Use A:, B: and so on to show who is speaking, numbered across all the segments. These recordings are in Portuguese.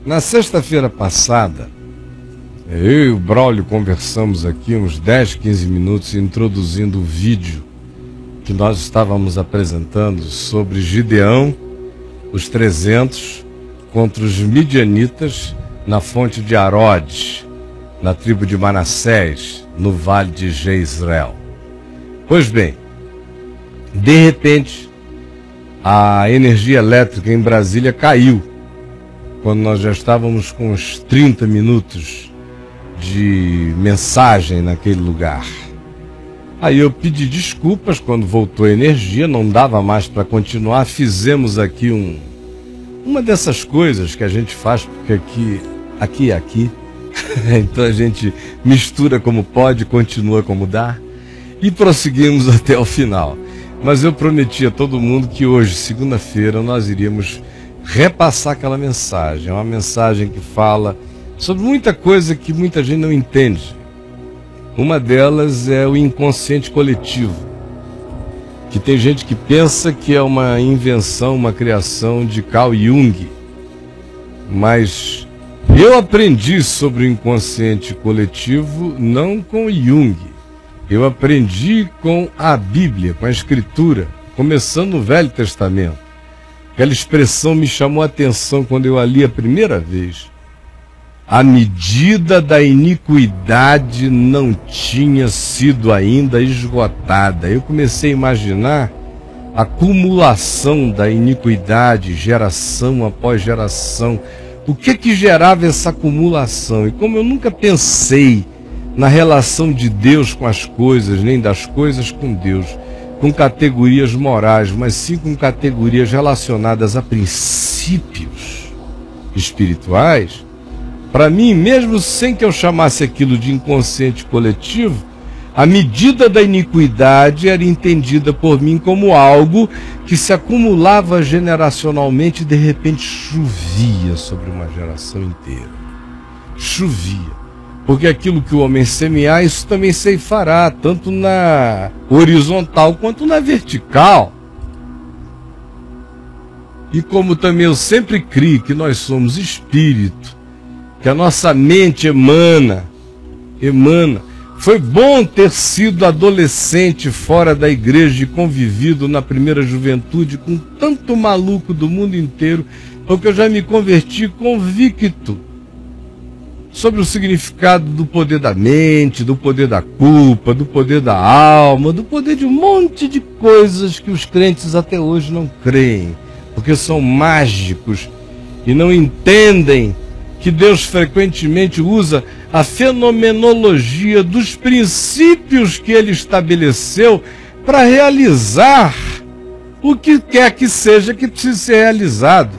A: Na sexta-feira passada, eu e o Braulio conversamos aqui uns 10, 15 minutos introduzindo o vídeo que nós estávamos apresentando sobre Gideão, os 300 contra os midianitas na fonte de Arode, na tribo de Manassés, no vale de Jezreel. Pois bem, de repente, a energia elétrica em Brasília caiu, quando nós já estávamos com uns 30 minutos de mensagem naquele lugar. Aí eu pedi desculpas quando voltou a energia, não dava mais para continuar. Fizemos aqui uma dessas coisas que a gente faz, porque aqui é aqui. Então a gente mistura como pode, continua como dá, e prosseguimos até o final. Mas eu prometi a todo mundo que hoje, segunda-feira, nós iríamos repassar aquela mensagem. É uma mensagem que fala sobre muita coisa que muita gente não entende. Uma delas é o inconsciente coletivo, que tem gente que pensa que é uma invenção, uma criação de Carl Jung. Mas eu aprendi sobre o inconsciente coletivo não com Jung. Eu aprendi com a Bíblia, com a Escritura, começando no Velho Testamento. Aquela expressão me chamou a atenção quando eu a li a primeira vez. A medida da iniquidade não tinha sido ainda esgotada. Eu comecei a imaginar a acumulação da iniquidade, geração após geração. O que gerava essa acumulação? E como eu nunca pensei na relação de Deus com as coisas, nem das coisas com Deus, com categorias morais, mas sim com categorias relacionadas a princípios espirituais, para mim, mesmo sem que eu chamasse aquilo de inconsciente coletivo, a medida da iniquidade era entendida por mim como algo que se acumulava generacionalmente e de repente chovia sobre uma geração inteira. Chovia. Porque aquilo que o homem semear, isso também ceifará, tanto na horizontal quanto na vertical. E como também eu sempre criei que nós somos espírito, que a nossa mente emana. Foi bom ter sido adolescente fora da igreja e convivido na primeira juventude com tanto maluco do mundo inteiro, porque eu já me converti convicto sobre o significado do poder da mente, do poder da culpa, do poder da alma, do poder de um monte de coisas que os crentes até hoje não creem, porque são mágicos e não entendem que Deus frequentemente usa a fenomenologia dos princípios que Ele estabeleceu para realizar o que quer que seja que precise ser realizado.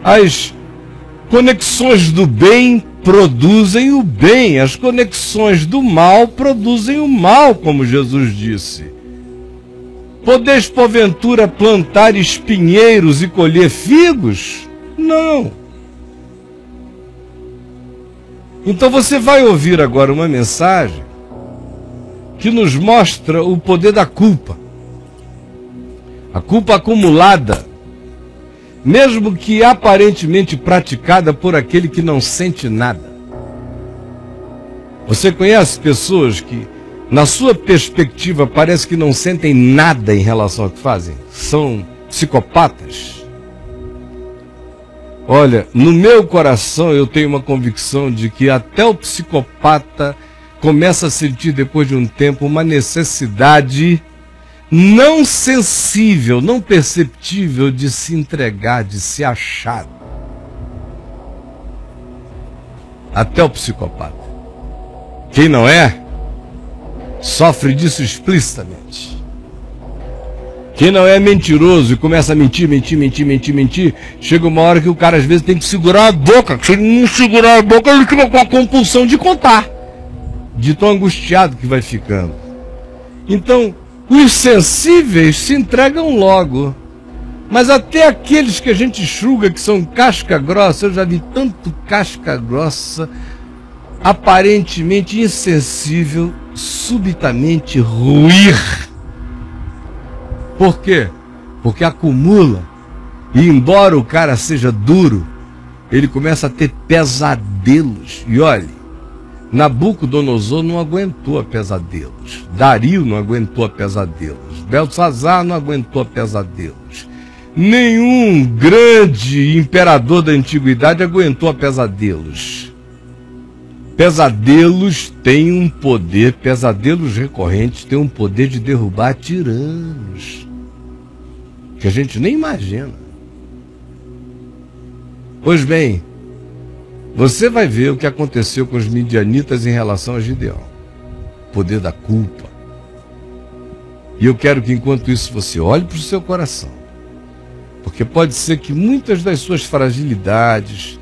A: As conexões do bem produzem o bem, as conexões do mal produzem o mal, como Jesus disse. Podeis, porventura, plantar espinheiros e colher figos? Não. Então você vai ouvir agora uma mensagem que nos mostra o poder da culpa. A culpa acumulada, mesmo que aparentemente praticada por aquele que não sente nada. Você conhece pessoas que, na sua perspectiva, parece que não sentem nada em relação ao que fazem? São psicopatas? Olha, no meu coração eu tenho uma convicção de que até o psicopata começa a sentir depois de um tempo uma necessidade não sensível, não perceptível de se entregar, de se achar. Até o psicopata. Quem não é, sofre disso explicitamente. Quem não é mentiroso e começa a mentir, chega uma hora que o cara às vezes tem que segurar a boca. Se ele não segurar a boca, ele fica com a compulsão de contar, de tão angustiado que vai ficando. Então, os sensíveis se entregam logo. Mas até aqueles que a gente julga que são casca grossa, eu já vi tanto casca grossa, aparentemente insensível, subitamente ruir. Por quê? Porque acumula. E embora o cara seja duro, ele começa a ter pesadelos. E olhe, Nabucodonosor não aguentou a pesadelos, Dario não aguentou a pesadelos, Belsazar não aguentou a pesadelos, nenhum grande imperador da antiguidade aguentou a pesadelos. Pesadelos têm um poder, pesadelos recorrentes têm um poder de derrubar tiranos, que a gente nem imagina. Pois bem, você vai ver o que aconteceu com os midianitas em relação a Gideão. Poder da culpa. E eu quero que enquanto isso você olhe para o seu coração. Porque pode ser que muitas das suas fragilidades,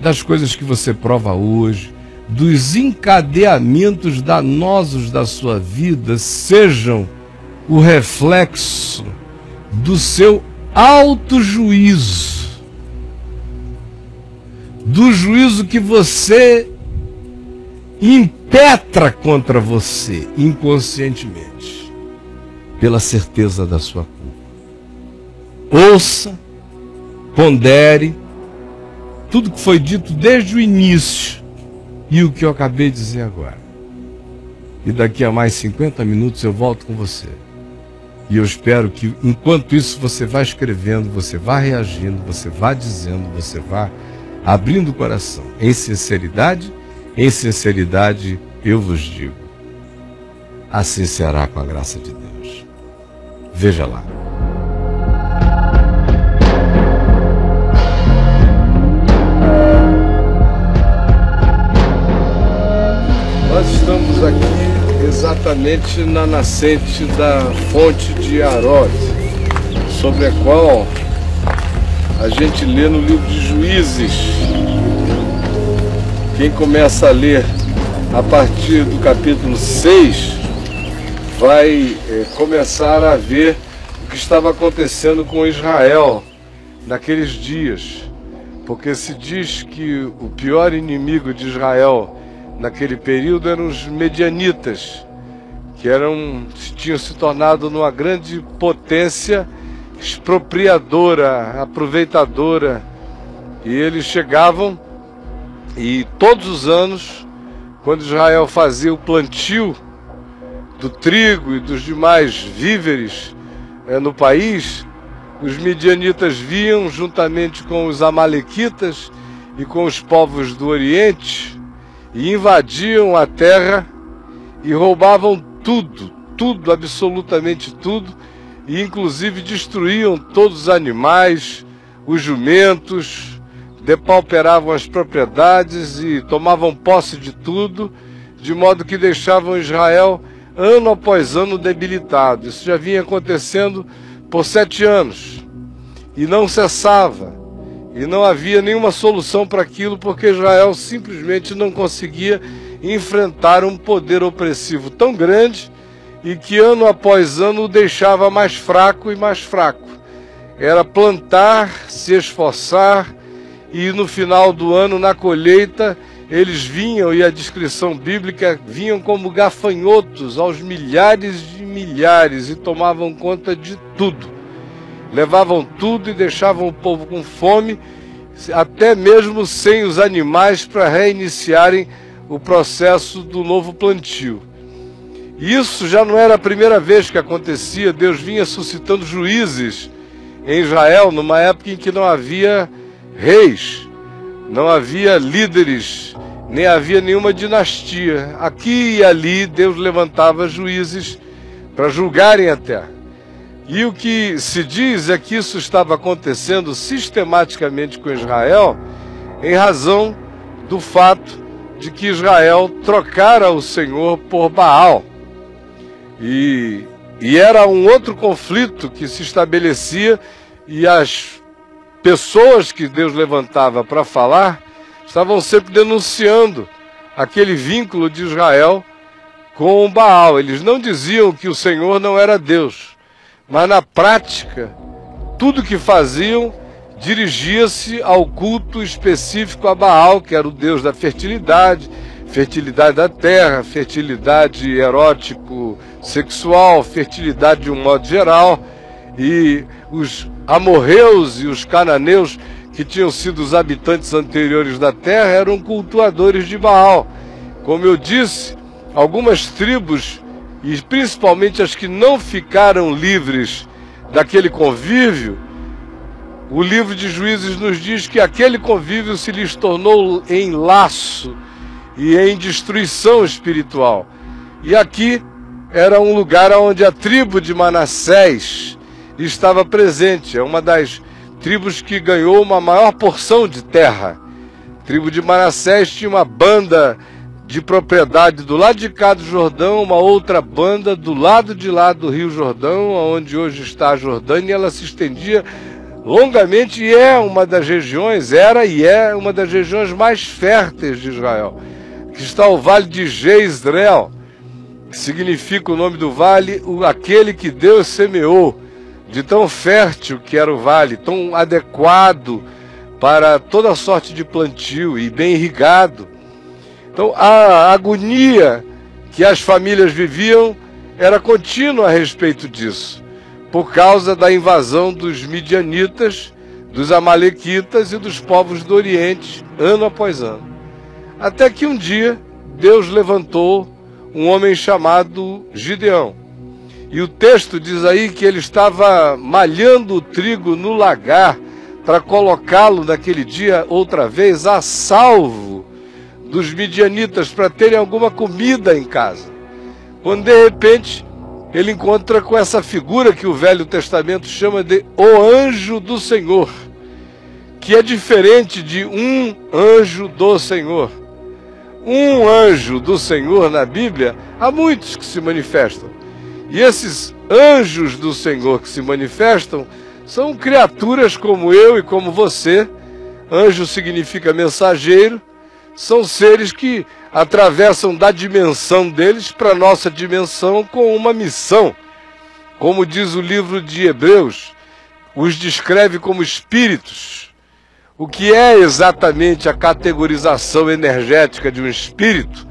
A: das coisas que você prova hoje, dos encadeamentos danosos da sua vida, sejam o reflexo do seu autojuízo. Do juízo que você impetra contra você inconscientemente, pela certeza da sua culpa. Ouça, pondere tudo que foi dito desde o início e o que eu acabei de dizer agora. E daqui a mais 50 minutos eu volto com você. E eu espero que enquanto isso você vá escrevendo, você vá reagindo, você vá dizendo, você vá abrindo o coração. Em sinceridade eu vos digo, assim será com a graça de Deus. Veja lá. Nós estamos aqui exatamente na nascente da fonte de Harod, sobre a qual a gente lê no livro de Juízes. Quem começa a ler a partir do capítulo 6 vai começar a ver o que estava acontecendo com Israel naqueles dias. Porque se diz que o pior inimigo de Israel naquele período eram os medianitas, que tinham se tornado numa grande potência expropriadora, aproveitadora, e eles chegavam e todos os anos, quando Israel fazia o plantio do trigo e dos demais víveres no país, os midianitas vinham juntamente com os amalequitas e com os povos do Oriente e invadiam a terra e roubavam tudo, absolutamente tudo, e inclusive destruíam todos os animais, os jumentos, depauperavam as propriedades e tomavam posse de tudo, de modo que deixavam Israel ano após ano debilitado. Isso já vinha acontecendo por 7 anos e não cessava, e não havia nenhuma solução para aquilo, porque Israel simplesmente não conseguia enfrentar um poder opressivo tão grande e que ano após ano o deixava mais fraco e mais fraco. Era plantar, se esforçar, e no final do ano, na colheita, eles vinham, e a descrição bíblica, vinham como gafanhotos aos milhares de milhares e tomavam conta de tudo. Levavam tudo e deixavam o povo com fome, até mesmo sem os animais para reiniciarem o processo do novo plantio. Isso já não era a primeira vez que acontecia. Deus vinha suscitando juízes em Israel numa época em que não havia reis, não havia líderes, nem havia nenhuma dinastia. Aqui e ali Deus levantava juízes para julgarem a terra. E o que se diz é que isso estava acontecendo sistematicamente com Israel em razão do fato de que Israel trocara o Senhor por Baal. E era um outro conflito que se estabelecia, e as pessoas que Deus levantava para falar estavam sempre denunciando aquele vínculo de Israel com o Baal. Eles não diziam que o Senhor não era Deus, mas na prática, tudo que faziam dirigia-se ao culto específico a Baal, que era o deus da fertilidade, fertilidade da terra, fertilidade erótico-sexual, fertilidade de um modo geral. E os amorreus e os cananeus, que tinham sido os habitantes anteriores da terra, eram cultuadores de Baal. Como eu disse, algumas tribos, e principalmente as que não ficaram livres daquele convívio, o livro de Juízes nos diz que aquele convívio se lhes tornou em laço e em destruição espiritual. E aqui era um lugar onde a tribo de Manassés estava presente. É uma das tribos que ganhou uma maior porção de terra. A tribo de Manassés tinha uma banda de propriedade do lado de cá do Jordão, uma outra banda do lado de lá do Rio Jordão, onde hoje está a Jordânia, e ela se estendia longamente e é uma das regiões, era e é uma das regiões mais férteis de Israel. Aqui está o Vale de Jezreel, que significa o nome do vale, aquele que Deus semeou, de tão fértil que era o vale, tão adequado para toda sorte de plantio e bem irrigado. Então a agonia que as famílias viviam era contínua a respeito disso, por causa da invasão dos midianitas, dos amalequitas e dos povos do Oriente, ano após ano. Até que um dia Deus levantou um homem chamado Gideão. E o texto diz aí que ele estava malhando o trigo no lagar para colocá-lo naquele dia outra vez a salvo dos midianitas, para terem alguma comida em casa. Quando de repente ele encontra com essa figura que o Velho Testamento chama de o anjo do Senhor, que é diferente de um anjo do Senhor. Um anjo do Senhor na Bíblia, há muitos que se manifestam. E esses anjos do Senhor que se manifestam são criaturas como eu e como você. Anjo significa mensageiro. São seres que atravessam da dimensão deles para a nossa dimensão com uma missão. Como diz o livro de Hebreus, os descreve como espíritos. O que é exatamente a categorização energética de um espírito?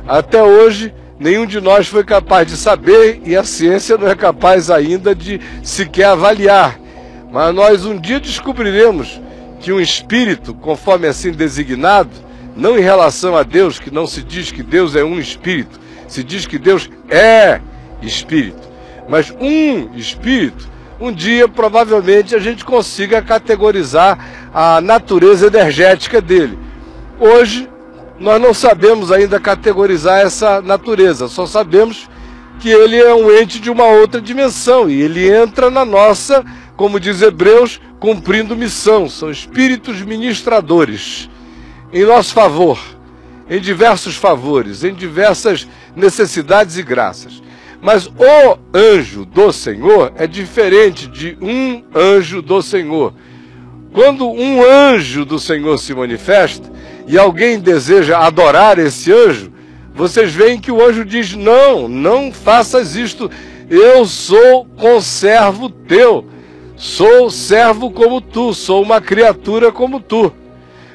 A: Até hoje, nenhum de nós foi capaz de saber e a ciência não é capaz ainda de sequer avaliar. Mas nós um dia descobriremos que um espírito, conforme assim designado, não em relação a Deus, que não se diz que Deus é um espírito, se diz que Deus é espírito. Mas um espírito, um dia provavelmente a gente consiga categorizar a natureza energética dele. Hoje nós não sabemos ainda categorizar essa natureza, só sabemos que ele é um ente de uma outra dimensão e ele entra na nossa, como diz Hebreus, cumprindo missão. São espíritos ministradores em nosso favor, em diversos favores, em diversas necessidades e graças. Mas o anjo do Senhor é diferente de um anjo do Senhor. Quando um anjo do Senhor se manifesta e alguém deseja adorar esse anjo, vocês veem que o anjo diz: não, não faças isto, eu sou conservo teu, sou servo como tu, sou uma criatura como tu.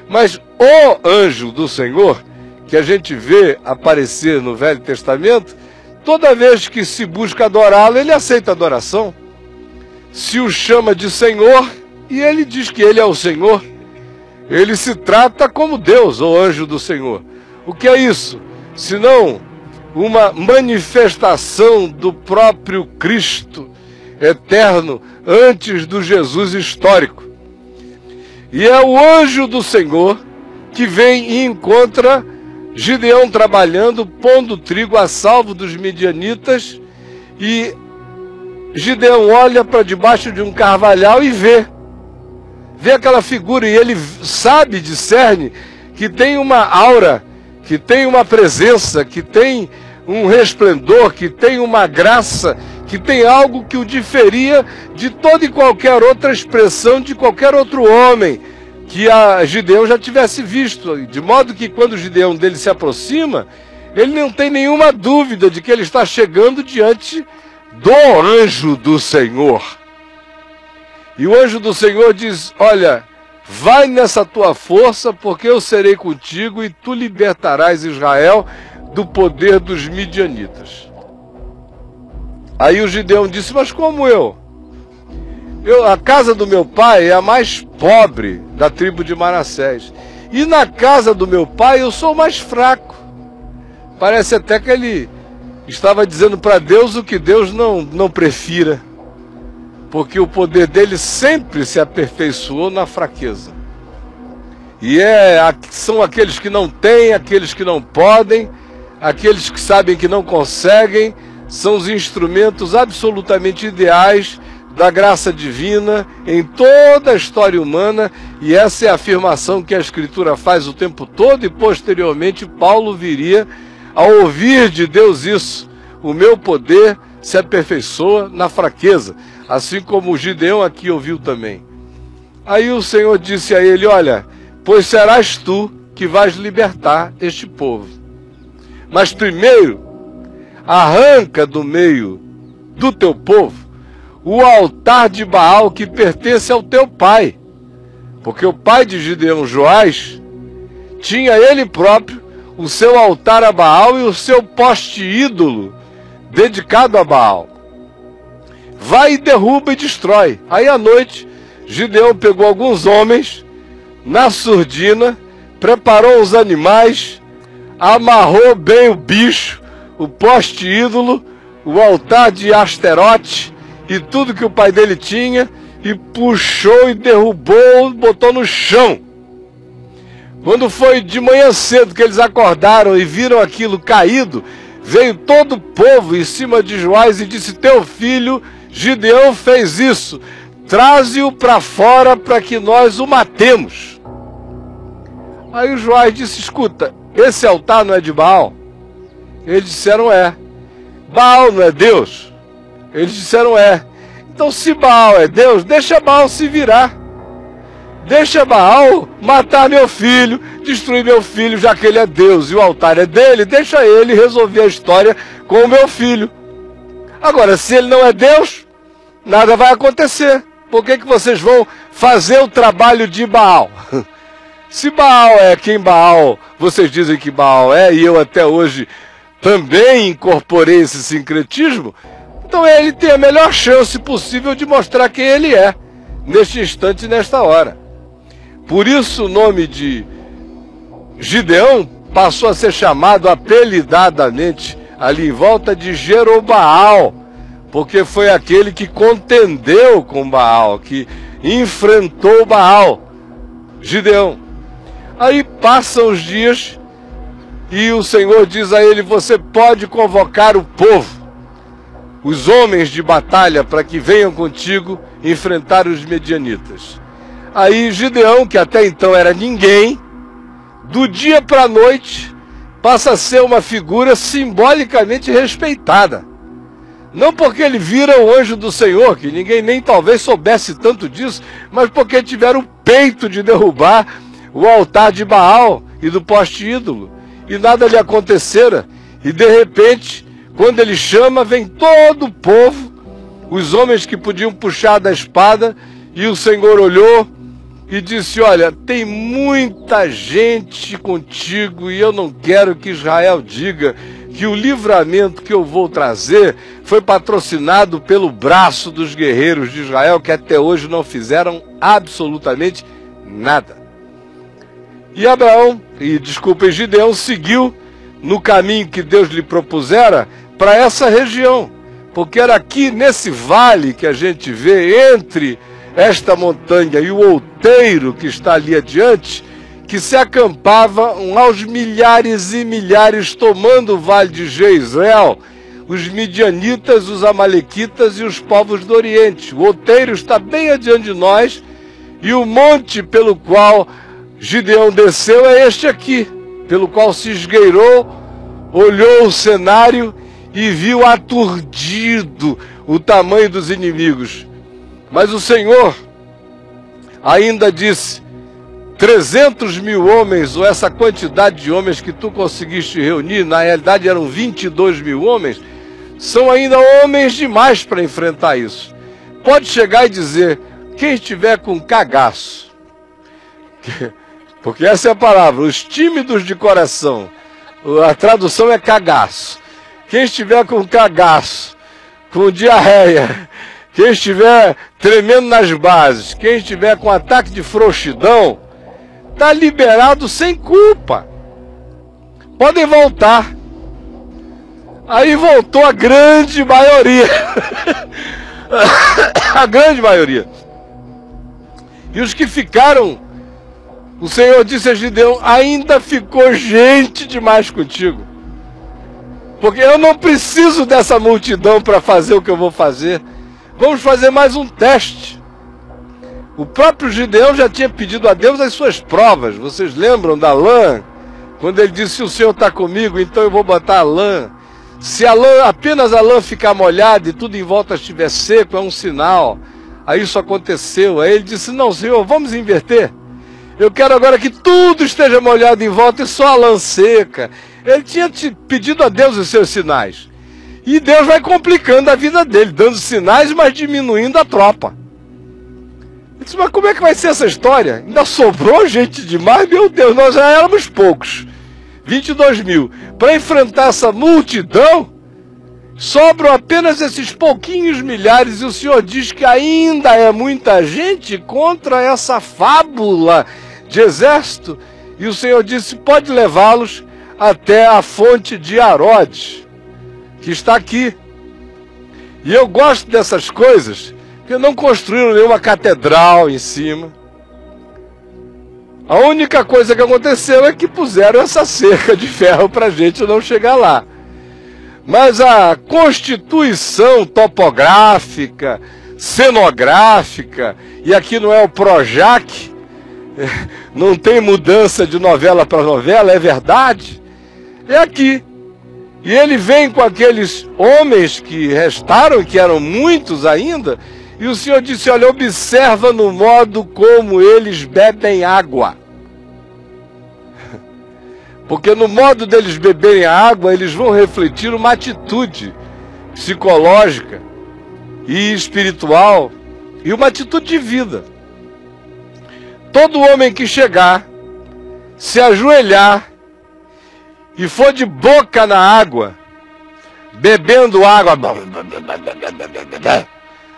A: Mas o anjo do Senhor, que a gente vê aparecer no Velho Testamento, toda vez que se busca adorá-lo, ele aceita a adoração. Se o chama de Senhor, e ele diz que ele é o Senhor, ele se trata como Deus, o anjo do Senhor. O que é isso? Senão uma manifestação do próprio Cristo eterno antes do Jesus histórico. E é o anjo do Senhor que vem e encontra Gideão trabalhando, pondo trigo a salvo dos midianitas, e Gideão olha para debaixo de um carvalhal e vê aquela figura, e ele sabe, discerne, que tem uma aura, que tem uma presença, que tem um resplendor, que tem uma graça, que tem algo que o diferia de toda e qualquer outra expressão de qualquer outro homem que a Gideão já tivesse visto, de modo que quando o Gideão dele se aproxima, ele não tem nenhuma dúvida de que ele está chegando diante do anjo do Senhor. E o anjo do Senhor diz: olha, vai nessa tua força, porque eu serei contigo e tu libertarás Israel do poder dos midianitas. Aí o Gideão disse: mas como eu? A casa do meu pai é a mais pobre da tribo de Manassés. E na casa do meu pai eu sou o mais fraco. Parece até que ele estava dizendo para Deus o que Deus não prefira. Porque o poder dele sempre se aperfeiçoou na fraqueza. E são aqueles que não têm, aqueles que não podem, aqueles que sabem que não conseguem, são os instrumentos absolutamente ideais da graça divina em toda a história humana, e essa é a afirmação que a Escritura faz o tempo todo, e posteriormente Paulo viria a ouvir de Deus isso: o meu poder se aperfeiçoa na fraqueza, assim como o Gideão aqui ouviu também. Aí o Senhor disse a ele: olha, pois serás tu que vais libertar este povo. Mas primeiro, arranca do meio do teu povo o altar de Baal que pertence ao teu pai. Porque o pai de Gideão, Joás, tinha ele próprio o seu altar a Baal e o seu poste ídolo dedicado a Baal. Vai e derruba e destrói. Aí à noite, Gideão pegou alguns homens na surdina, preparou os animais, amarrou bem o bicho, o poste ídolo, o altar de Asterote e tudo que o pai dele tinha, e puxou e derrubou, botou no chão. Quando foi de manhã cedo que eles acordaram e viram aquilo caído, veio todo o povo em cima de Joás e disse: teu filho Gideão fez isso, traze-o para fora para que nós o matemos. Aí o Joás disse: escuta, esse altar não é de Baal? Eles disseram: é. Baal não é Deus? Eles disseram: é. Então se Baal é Deus, deixa Baal se virar. Deixa Baal matar meu filho, destruir meu filho, já que ele é Deus e o altar é dele, deixa ele resolver a história com o meu filho. Agora, se ele não é Deus, nada vai acontecer. Por que vocês vão fazer o trabalho de Baal? Se Baal é quem Baal, vocês dizem que Baal é, e eu até hoje também incorporei esse sincretismo, então ele tem a melhor chance possível de mostrar quem ele é, neste instante e nesta hora. Por isso o nome de Gideão passou a ser chamado apelidadamente ali em volta de Jerobaal, porque foi aquele que contendeu com Baal, que enfrentou Baal, Gideão. Aí passam os dias e o Senhor diz a ele: você pode convocar o povo, os homens de batalha, para que venham contigo enfrentar os medianitas. Aí Gideão, que até então era ninguém, do dia para a noite passa a ser uma figura simbolicamente respeitada. Não porque ele vira o anjo do Senhor, que ninguém nem talvez soubesse tanto disso, mas porque tiveram o peito de derrubar o altar de Baal e do poste ídolo, e nada lhe acontecera. E de repente, quando ele chama, vem todo o povo, os homens que podiam puxar da espada, e o Senhor olhou e disse: olha, tem muita gente contigo, e eu não quero que Israel diga que o livramento que eu vou trazer foi patrocinado pelo braço dos guerreiros de Israel, que até hoje não fizeram absolutamente nada. E Gideão seguiu no caminho que Deus lhe propusera para essa região, porque era aqui nesse vale que a gente vê entre esta montanha e o outeiro que está ali adiante, que se acampavam aos milhares e milhares, tomando o vale de Jezreel, os midianitas, os amalequitas e os povos do Oriente. O outeiro está bem adiante de nós, e o monte pelo qual Gideão desceu é este aqui, pelo qual se esgueirou, olhou o cenário e viu aturdido o tamanho dos inimigos. Mas o Senhor ainda disse: 300 mil homens, ou essa quantidade de homens que tu conseguiste reunir, na realidade eram 22 mil homens, são ainda homens demais para enfrentar isso. Pode chegar e dizer: quem estiver com cagaço, porque essa é a palavra, os tímidos de coração, a tradução é cagaço. Quem estiver com cagaço, com diarreia Quem estiver tremendo nas bases, quem estiver com ataque de frouxidão, está liberado sem culpa. Podem voltar. Aí voltou a grande maioria. A grande maioria. E os que ficaram, o Senhor disse a Gideão, ainda ficou gente demais contigo. Porque eu não preciso dessa multidão para fazer o que eu vou fazer. Vamos fazer mais um teste. O próprio Gideão já tinha pedido a Deus as suas provas. Vocês lembram da lã? Quando ele disse, se o Senhor está comigo, então eu vou botar a lã. Se a lã, apenas a lã ficar molhada e tudo em volta estiver seco, é um sinal. Aí isso aconteceu. Aí ele disse, não, Senhor, vamos inverter. Eu quero agora que tudo esteja molhado em volta e só a lã seca. Ele tinha pedido a Deus os seus sinais. E Deus vai complicando a vida dele, dando sinais, mas diminuindo a tropa. Ele disse, mas como é que vai ser essa história? Ainda sobrou gente demais? Meu Deus, nós já éramos poucos. 22 mil. Para enfrentar essa multidão, sobram apenas esses pouquinhos milhares. E o Senhor diz que ainda é muita gente contra essa fábula de exército. E o Senhor disse, pode levá-los até a fonte de Arode, que está aqui. E eu gosto dessas coisas, porque não construíram nenhuma catedral em cima. A única coisa que aconteceu é que puseram essa cerca de ferro para a gente não chegar lá. Mas a constituição topográfica, cenográfica, e aqui não é o Projac, não tem mudança de novela para novela, é verdade, é aqui. E ele vem com aqueles homens que restaram, que eram muitos ainda, e o Senhor disse, olha, observa no modo como eles bebem água. Porque no modo deles beberem a água, eles vão refletir uma atitude psicológica e espiritual, e uma atitude de vida. Todo homem que chegar, se ajoelhar, e for de boca na água, bebendo água,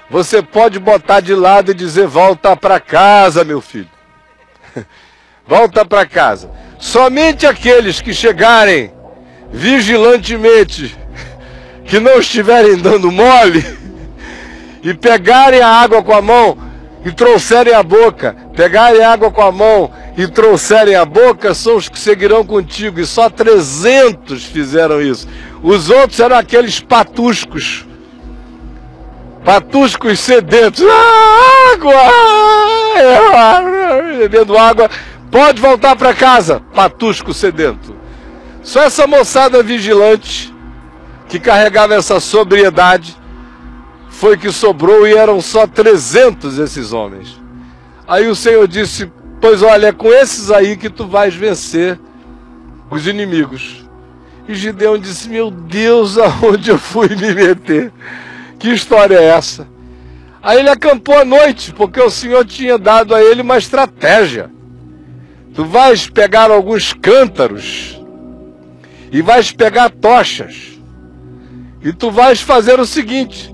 A: você pode botar de lado e dizer, volta para casa, meu filho. Volta para casa. Somente aqueles que chegarem vigilantemente, que não estiverem dando mole, e pegarem a água com a mão e trouxerem a boca, pegarem a água com a mão e trouxerem a boca, são os que seguirão contigo. E só 300 fizeram isso. Os outros eram aqueles patuscos. Patuscos sedentos. Água! Bebendo água. Pode voltar para casa, patusco sedento. Só essa moçada vigilante, que carregava essa sobriedade, foi que sobrou, e eram só 300 esses homens. Aí o Senhor disse, pois olha, é com esses aí que tu vais vencer os inimigos. E Gideão disse, meu Deus, aonde eu fui me meter? Que história é essa? Aí ele acampou à noite, porque o Senhor tinha dado a ele uma estratégia. Tu vais pegar alguns cântaros e vais pegar tochas. E tu vais fazer o seguinte,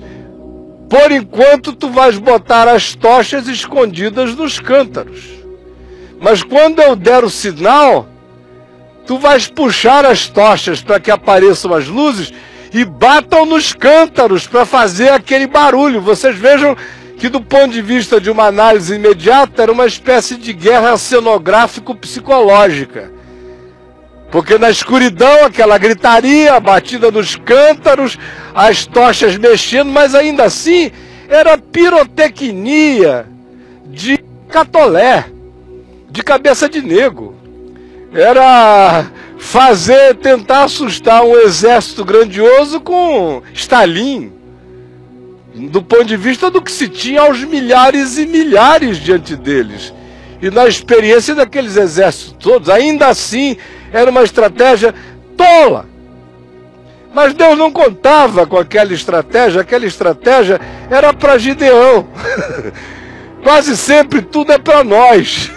A: por enquanto tu vais botar as tochas escondidas nos cântaros. Mas quando eu der o sinal, tu vais puxar as tochas para que apareçam as luzes e batam nos cântaros para fazer aquele barulho. Vocês vejam que do ponto de vista de uma análise imediata era uma espécie de guerra cenográfico-psicológica. Porque na escuridão aquela gritaria, a batida nos cântaros, as tochas mexendo, mas ainda assim era pirotecnia de catolé, de cabeça de nego. Era tentar assustar um exército grandioso com Stalin, do ponto de vista do que se tinha aos milhares e milhares diante deles. E na experiência daqueles exércitos todos, ainda assim, era uma estratégia tola. Mas Deus não contava com aquela estratégia era para Gideão. Quase sempre tudo é para nós.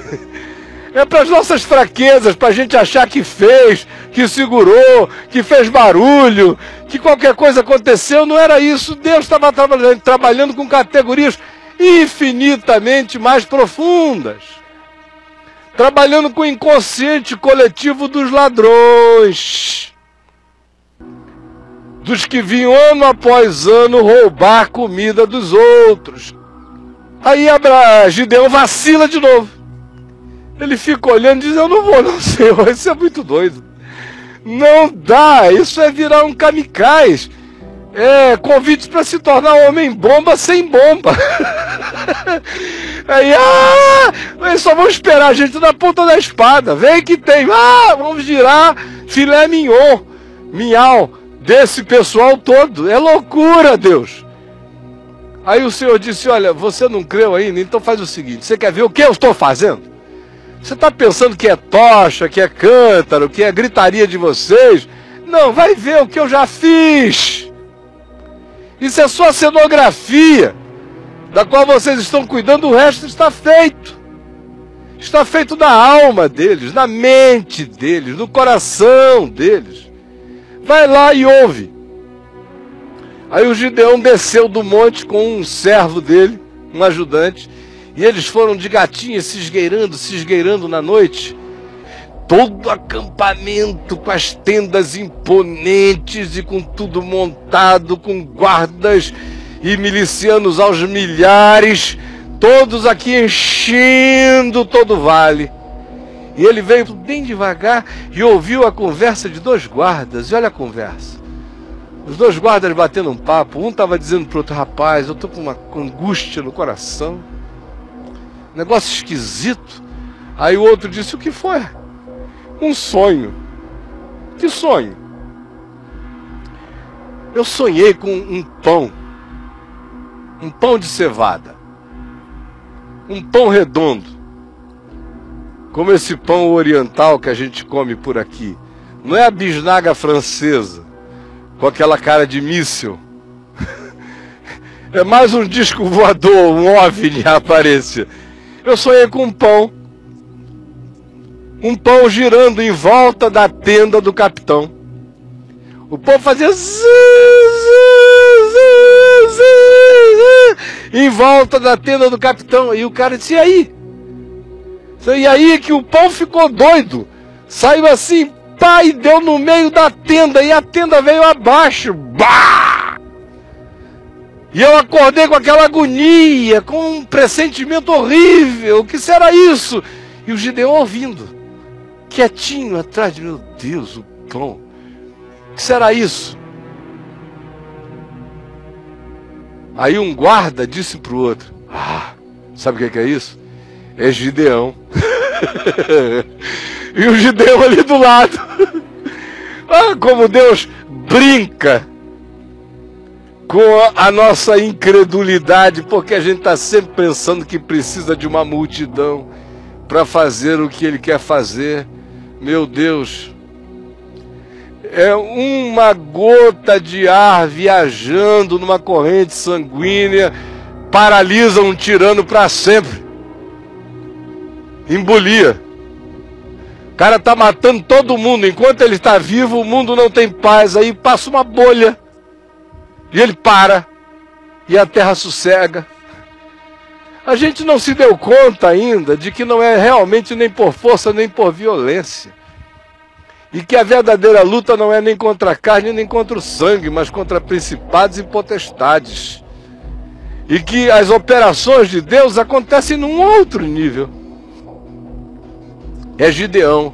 A: É para as nossas fraquezas, para a gente achar que fez, que segurou, que fez barulho, que qualquer coisa aconteceu. Não era isso. Deus estava trabalhando com categorias infinitamente mais profundas. Trabalhando com o inconsciente coletivo dos ladrões. Dos que vinham ano após ano roubar comida dos outros. Aí Gideão vacila de novo. Ele fica olhando e diz, eu não vou não, Senhor, isso é muito doido. Não dá, isso é virar um kamikaze. É convite para se tornar homem-bomba sem bomba. Aí, eles só vão esperar a gente na ponta da espada. Vem que tem, vamos girar filé mignon, minhal, desse pessoal todo. É loucura, Deus. Aí o Senhor disse, olha, você não creu ainda, então faz o seguinte, você quer ver o que eu estou fazendo? Você está pensando que é tocha, que é cântaro, que é gritaria de vocês? Não, vai ver o que eu já fiz. Isso é só cenografia, da qual vocês estão cuidando, o resto está feito. Está feito na alma deles, na mente deles, no coração deles. Vai lá e ouve. Aí o Gideão desceu do monte com um servo dele, um ajudante, e eles foram de gatinha se esgueirando na noite. Todo acampamento com as tendas imponentes e com tudo montado, com guardas e milicianos aos milhares, todos aqui enchendo todo o vale. E ele veio bem devagar e ouviu a conversa de dois guardas. E olha a conversa. Os dois guardas batendo um papo. Um estava dizendo para o outro, rapaz, eu estou com uma angústia no coração. Negócio esquisito. Aí o outro disse, o que foi? Um sonho. Que sonho? Eu sonhei com um pão de cevada, um pão redondo, como esse pão oriental que a gente come por aqui. Não é a bisnaga francesa, com aquela cara de míssil. É mais um disco voador, um OVNI aparece. Eu sonhei com um pão girando em volta da tenda do capitão. O pão fazia em volta da tenda do capitão. E o cara disse, e aí? E aí que o pão ficou doido. Saiu assim, pá, e deu no meio da tenda. E a tenda veio abaixo. Bah! E eu acordei com aquela agonia, com um pressentimento horrível. O que será isso? E o Gideão ouvindo, quietinho atrás de, meu Deus, o pão. O que será isso? Aí um guarda disse para o outro, sabe o que é isso? É Gideão. E o Gideão ali do lado. Como Deus brinca com a nossa incredulidade, porque a gente está sempre pensando que precisa de uma multidão para fazer o que Ele quer fazer. Meu Deus, é uma gota de ar viajando numa corrente sanguínea, paralisa um tirano para sempre. Embolia. O cara está matando todo mundo, enquanto ele está vivo, o mundo não tem paz. Aí passa uma bolha, e ele para, e a terra sossega. A gente não se deu conta ainda de que não é realmente nem por força, nem por violência. E que a verdadeira luta não é nem contra a carne, nem contra o sangue, mas contra principados e potestades. E que as operações de Deus acontecem num outro nível. É Gideão,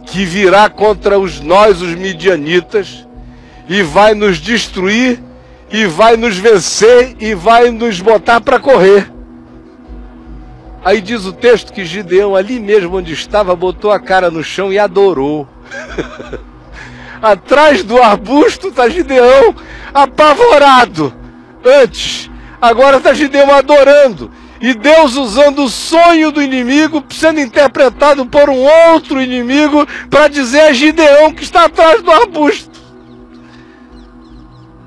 A: que virá contra nós, os midianitas, e vai nos destruir, e vai nos vencer, e vai nos botar para correr. Aí diz o texto que Gideão, ali mesmo onde estava, botou a cara no chão e adorou. Atrás do arbusto está Gideão apavorado. Agora está Gideão adorando. E Deus usando o sonho do inimigo, sendo interpretado por um outro inimigo, para dizer a Gideão que está atrás do arbusto.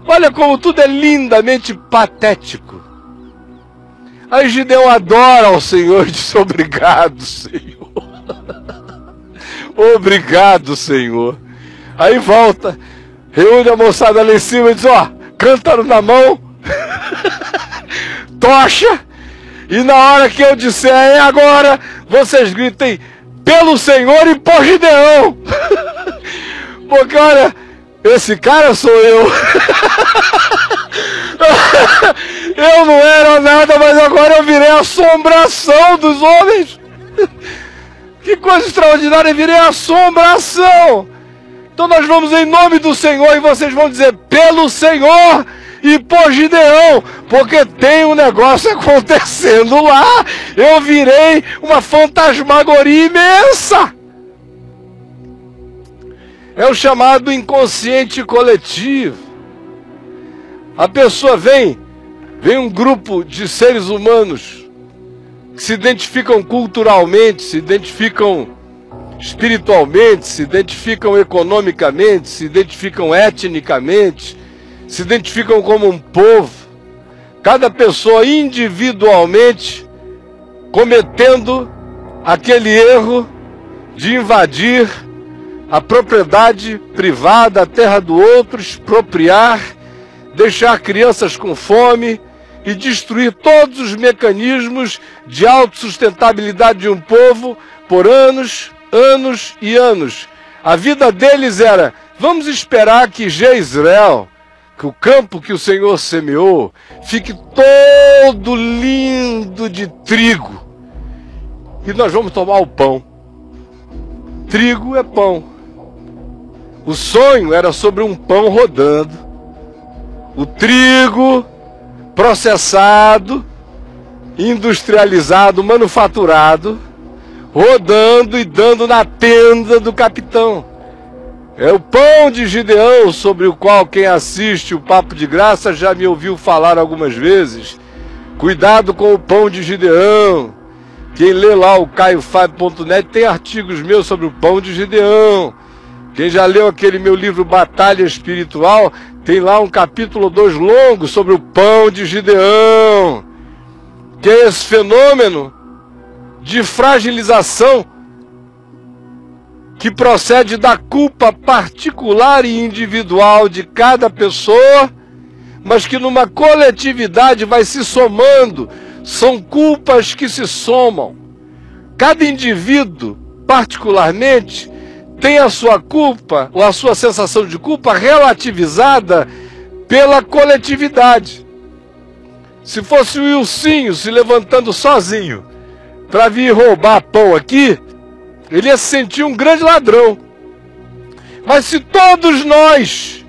A: Olha como tudo é lindamente patético. Aí Gideão adora ao Senhor e diz, obrigado, Senhor. Obrigado, Senhor. Aí volta, reúne a moçada lá em cima e diz, ó, cântaro na mão, tocha, e na hora que eu disser é agora, vocês gritem, pelo Senhor e por Gideão. Porque olha, esse cara sou eu. Eu não era nada, mas agora eu virei assombração dos homens. Que coisa extraordinária, eu virei assombração. Então nós vamos em nome do Senhor e vocês vão dizer pelo Senhor e por Gideão, porque tem um negócio acontecendo lá. Eu virei uma fantasmagoria imensa. É o chamado inconsciente coletivo. A pessoa vem um grupo de seres humanos que se identificam culturalmente, se identificam espiritualmente, se identificam economicamente, se identificam etnicamente, se identificam como um povo. Cada pessoa individualmente cometendo aquele erro de invadir a propriedade privada, a terra do outro, expropriar, deixar crianças com fome e destruir todos os mecanismos de autossustentabilidade de um povo por anos, anos e anos. A vida deles era, vamos esperar que Jezreel, que o campo que o Senhor semeou, fique todo lindo de trigo. E nós vamos tomar o pão. Trigo é pão. O sonho era sobre um pão rodando. O trigo processado, industrializado, manufaturado, rodando e dando na tenda do capitão. É o pão de Gideão, sobre o qual quem assiste o Papo de Graça já me ouviu falar algumas vezes. Cuidado com o pão de Gideão. Quem lê lá o caio5.net tem artigos meus sobre o pão de Gideão. Quem já leu aquele meu livro Batalha Espiritual, tem lá um capítulo 2 longo sobre o pão de Gideão. Que é esse fenômeno de fragilização que procede da culpa particular e individual de cada pessoa, mas que numa coletividade vai se somando. São culpas que se somam. Cada indivíduo, particularmente, tem a sua culpa, ou a sua sensação de culpa relativizada pela coletividade. Se fosse o Wilsinho se levantando sozinho para vir roubar pão aqui, ele ia se sentir um grande ladrão. Mas se todos nós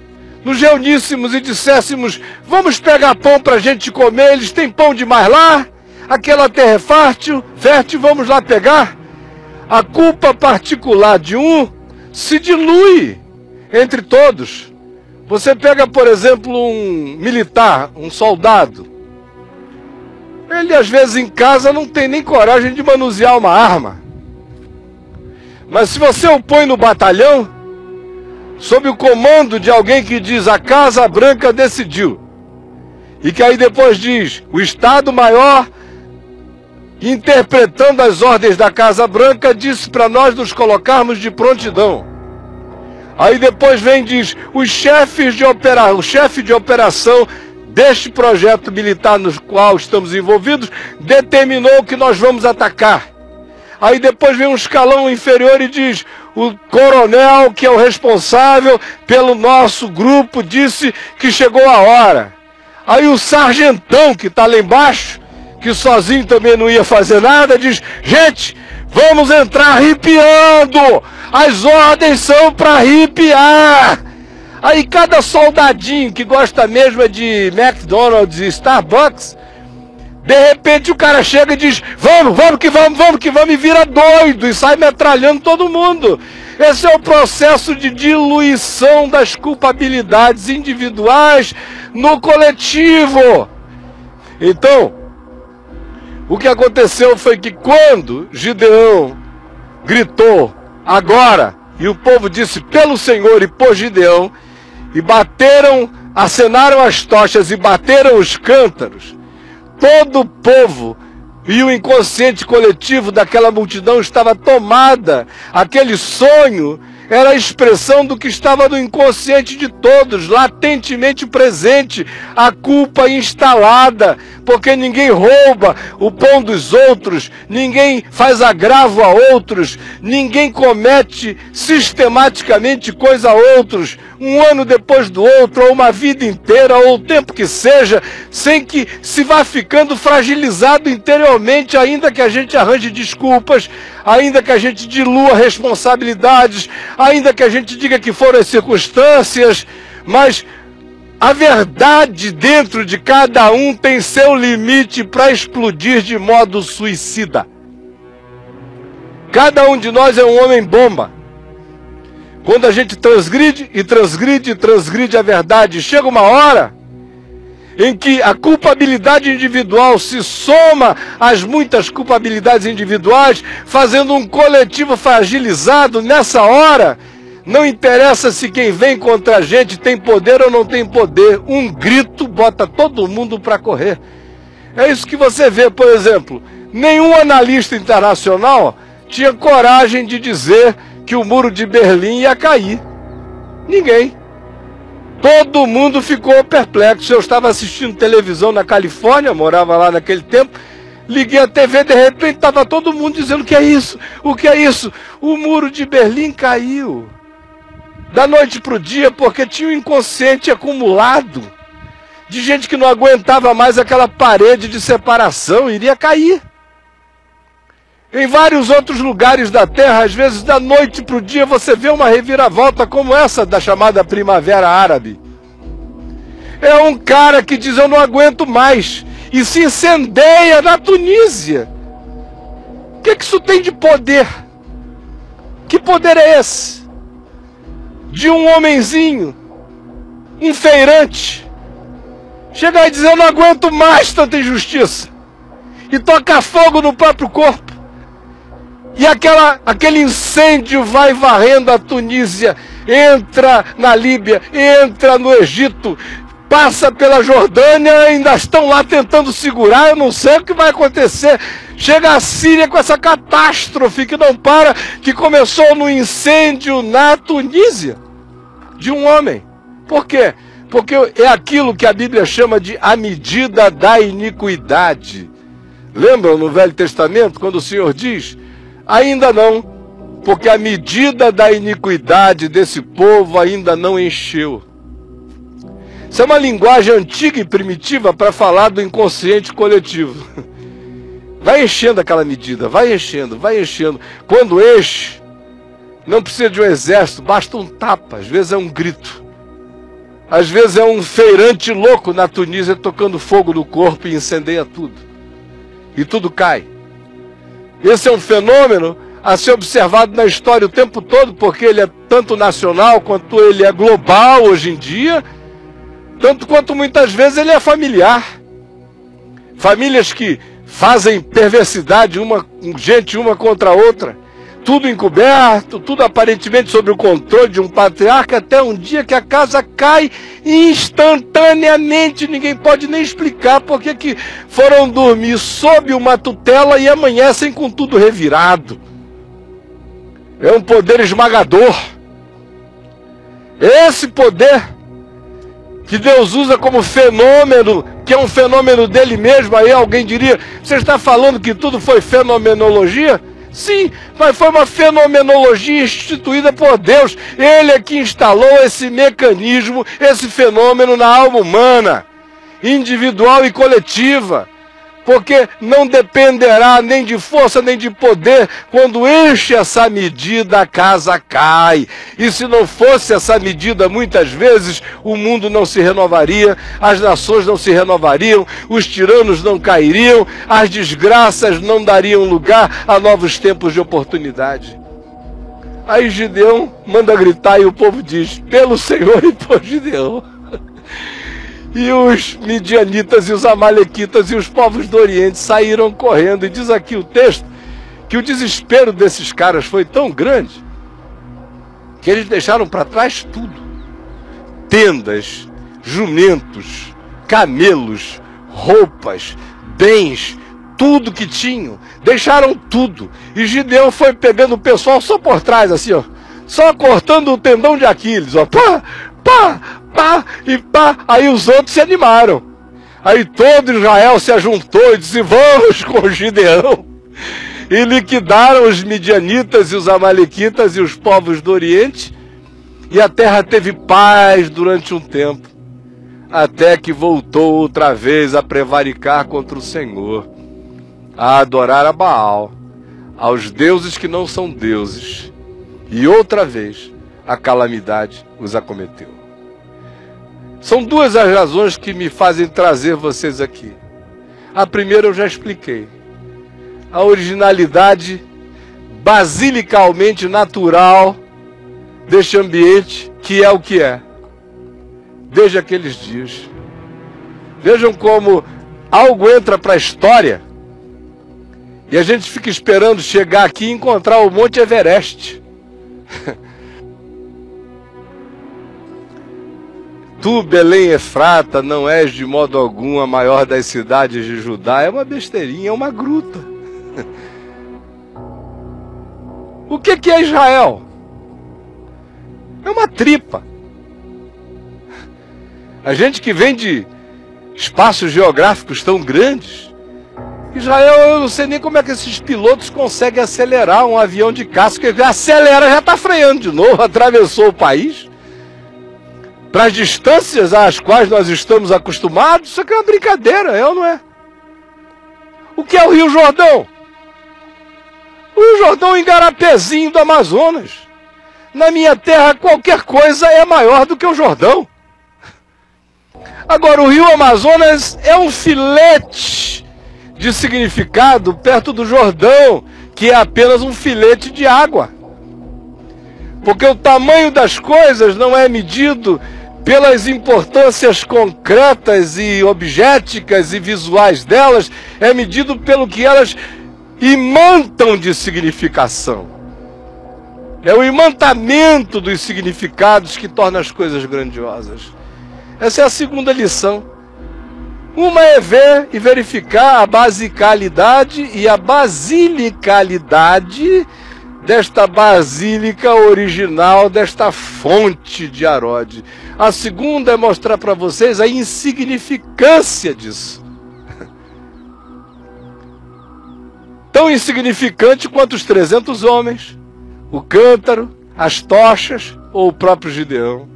A: nos reuníssemos e disséssemos, vamos pegar pão para a gente comer, eles têm pão demais lá, aquela terra é fértil, vamos lá pegar. A culpa particular de um se dilui entre todos. Você pega, por exemplo, um militar, um soldado. Ele, às vezes, em casa não tem nem coragem de manusear uma arma. Mas se você o põe no batalhão, sob o comando de alguém que diz, a Casa Branca decidiu, e que aí depois diz, o Estado-Maior, interpretando as ordens da Casa Branca, disse para nós nos colocarmos de prontidão. Aí depois vem e diz, o chefe de operação deste projeto militar no qual estamos envolvidos, determinou que nós vamos atacar. Aí depois vem um escalão inferior e diz, o coronel, que é o responsável pelo nosso grupo, disse que chegou a hora. Aí o sargentão, que está lá embaixo, que sozinho também não ia fazer nada, diz, gente, vamos entrar arrepiando, as ordens são para arrepiar. Aí cada soldadinho que gosta mesmo de McDonald's e Starbucks, de repente o cara chega e diz, vamos que vamos, e vira doido e sai metralhando todo mundo. Esse é o processo de diluição das culpabilidades individuais no coletivo. Então, o que aconteceu foi que quando Gideão gritou, agora, e o povo disse, pelo Senhor e por Gideão, e acenaram as tochas e bateram os cântaros, todo o povo E o inconsciente coletivo daquela multidão estava tomada. Aquele sonho era a expressão do que estava no inconsciente de todos, latentemente presente, a culpa instalada, porque ninguém rouba o pão dos outros, ninguém faz agravo a outros, ninguém comete sistematicamente coisa a outros, um ano depois do outro, ou uma vida inteira, ou o tempo que seja, sem que se vá ficando fragilizado interiormente, ainda que a gente arranje desculpas, ainda que a gente dilua responsabilidades, ainda que a gente diga que foram as circunstâncias, mas a verdade dentro de cada um tem seu limite para explodir de modo suicida. Cada um de nós é um homem-bomba. Quando a gente transgride e transgride e transgride a verdade, chega uma hora em que a culpabilidade individual se soma às muitas culpabilidades individuais, fazendo um coletivo fragilizado. Nessa hora, não interessa se quem vem contra a gente tem poder ou não tem poder, um grito bota todo mundo para correr. É isso que você vê, por exemplo, nenhum analista internacional tinha coragem de dizer que o muro de Berlim ia cair. Ninguém. Todo mundo ficou perplexo. Eu estava assistindo televisão na Califórnia, morava lá naquele tempo, liguei a TV, de repente estava todo mundo dizendo: o que é isso? O que é isso? O muro de Berlim caiu. Da noite para o dia, porque tinha um inconsciente acumulado de gente que não aguentava mais aquela parede de separação, iria cair. Em vários outros lugares da Terra, às vezes da noite para o dia, você vê uma reviravolta como essa da chamada Primavera Árabe. É um cara que diz: eu não aguento mais, e se incendeia na Tunísia. O que isso tem de poder? Que poder é esse? De um homenzinho, um feirante, chegar e dizer: eu não aguento mais tanta injustiça, e tocar fogo no próprio corpo. E aquele incêndio vai varrendo a Tunísia, entra na Líbia, entra no Egito, passa pela Jordânia, ainda estão lá tentando segurar, eu não sei o que vai acontecer. Chega a Síria com essa catástrofe que não para, que começou no incêndio na Tunísia, de um homem. Por quê? Porque é aquilo que a Bíblia chama de a medida da iniquidade. Lembram no Velho Testamento, quando o Senhor diz: ainda não, porque a medida da iniquidade desse povo ainda não encheu. Isso é uma linguagem antiga e primitiva para falar do inconsciente coletivo. Vai enchendo aquela medida, vai enchendo, vai enchendo. Quando enche, não precisa de um exército, basta um tapa, às vezes é um grito. Às vezes é um feirante louco na Tunísia tocando fogo no corpo e incendeia tudo. E tudo cai. Esse é um fenômeno a ser observado na história o tempo todo, porque ele é tanto nacional quanto ele é global hoje em dia, tanto quanto muitas vezes ele é familiar. Famílias que fazem perversidade, gente uma contra a outra, tudo encoberto, tudo aparentemente sob o controle de um patriarca, até um dia que a casa cai instantaneamente. Ninguém pode nem explicar porque que foram dormir sob uma tutela e amanhecem com tudo revirado. É um poder esmagador. Esse poder que Deus usa como fenômeno, que é um fenômeno dele mesmo. Aí alguém diria: você está falando que tudo foi fenomenologia? Sim, mas foi uma fenomenologia instituída por Deus. Ele é que instalou esse mecanismo, esse fenômeno na alma humana, individual e coletiva. Porque não dependerá nem de força nem de poder. Quando enche essa medida, a casa cai. E se não fosse essa medida, muitas vezes o mundo não se renovaria, as nações não se renovariam, os tiranos não cairiam, as desgraças não dariam lugar a novos tempos de oportunidade. Aí Gideão manda gritar e o povo diz: pelo Senhor e por Gideão. E os midianitas e os amalequitas e os povos do Oriente saíram correndo. E diz aqui o texto que o desespero desses caras foi tão grande que eles deixaram para trás tudo: tendas, jumentos, camelos, roupas, bens, tudo que tinham, deixaram tudo. E Gideão foi pegando o pessoal só por trás, assim, ó, só cortando o tendão de Aquiles, ó, pá, pá, pá e pá. Aí os outros se animaram. Aí todo Israel se ajuntou e disse: vamos com Gideão. E liquidaram os midianitas e os amalequitas e os povos do Oriente. E a terra teve paz durante um tempo, até que voltou outra vez a prevaricar contra o Senhor, a adorar a Baal, aos deuses que não são deuses. E outra vez a calamidade os acometeu. São duas as razões que me fazem trazer vocês aqui. A primeira eu já expliquei. A originalidade basilicalmente natural deste ambiente, que é o que é, desde aqueles dias. Vejam como algo entra para a história e a gente fica esperando chegar aqui e encontrar o Monte Everest. Tu, Belém Efrata, não és de modo algum a maior das cidades de Judá. É uma besteirinha, é uma gruta. O que é Israel? É uma tripa. A gente que vem de espaços geográficos tão grandes, Israel, eu não sei nem como é que esses pilotos conseguem acelerar um avião de caça, porque acelera, já está freando de novo, atravessou o país. Para as distâncias às quais nós estamos acostumados, isso aqui é uma brincadeira, é ou não é? O que é o Rio Jordão? O Rio Jordão é um igarapézinho do Amazonas. Na minha terra, qualquer coisa é maior do que o Jordão. Agora, o Rio Amazonas é um filete de significado perto do Jordão, que é apenas um filete de água. Porque o tamanho das coisas não é medido pelas importâncias concretas e objeticas e visuais delas, é medido pelo que elas imantam de significação. É o imantamento dos significados que torna as coisas grandiosas. Essa é a segunda lição. Uma é ver e verificar a basicalidade e a basilicalidade desta basílica original, desta fonte de Arode. A segunda é mostrar para vocês a insignificância disso. Tão insignificante quanto os 300 homens, o cântaro, as tochas ou o próprio Gideão.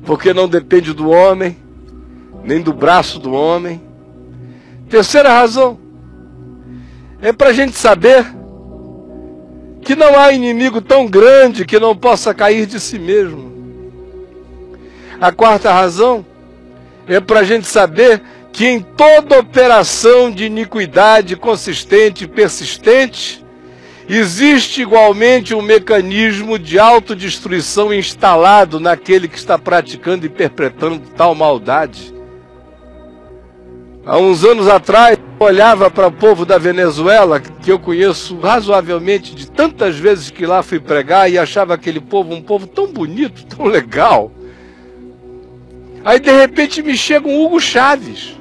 A: Porque não depende do homem, nem do braço do homem. Terceira razão é para a gente saber que não há inimigo tão grande que não possa cair de si mesmo. A quarta razão é para a gente saber que em toda operação de iniquidade consistente e persistente, existe igualmente um mecanismo de autodestruição instalado naquele que está praticando e perpetrando tal maldade. Há uns anos atrás, eu olhava para o povo da Venezuela, que eu conheço razoavelmente de tantas vezes que lá fui pregar, e achava aquele povo um povo tão bonito, tão legal. Aí de repente me chega um Hugo Chávez.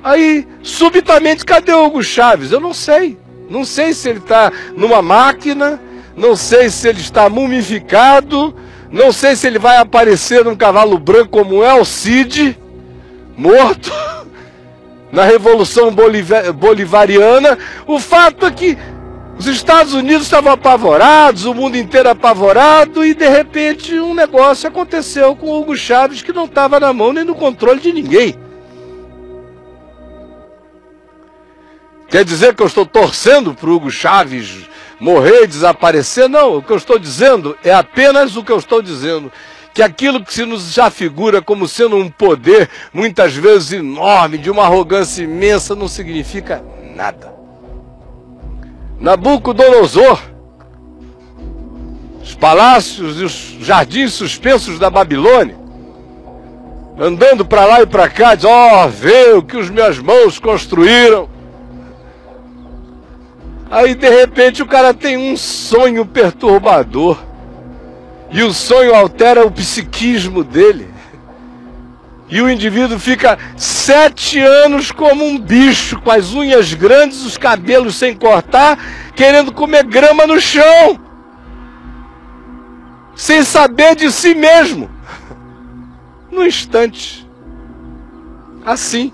A: Aí, subitamente, cadê o Hugo Chávez? Eu não sei. Não sei se ele está numa máquina, não sei se ele está mumificado, não sei se ele vai aparecer num cavalo branco como é o Cid, morto, na Revolução Bolivariana. O fato é que os Estados Unidos estavam apavorados, o mundo inteiro apavorado, e de repente um negócio aconteceu com o Hugo Chávez que não estava na mão nem no controle de ninguém. Quer dizer que eu estou torcendo para o Hugo Chávez morrer e desaparecer? Não, o que eu estou dizendo é apenas o que eu estou dizendo. Que aquilo que se nos já figura como sendo um poder, muitas vezes enorme, de uma arrogância imensa, não significa nada. Nabucodonosor, os palácios e os jardins suspensos da Babilônia, andando para lá e para cá, diz: ó, vê o que os minhas mãos construíram. Aí, de repente, o cara tem um sonho perturbador. E o sonho altera o psiquismo dele. E o indivíduo fica 7 anos como um bicho, com as unhas grandes, os cabelos sem cortar, querendo comer grama no chão, sem saber de si mesmo. No instante, assim,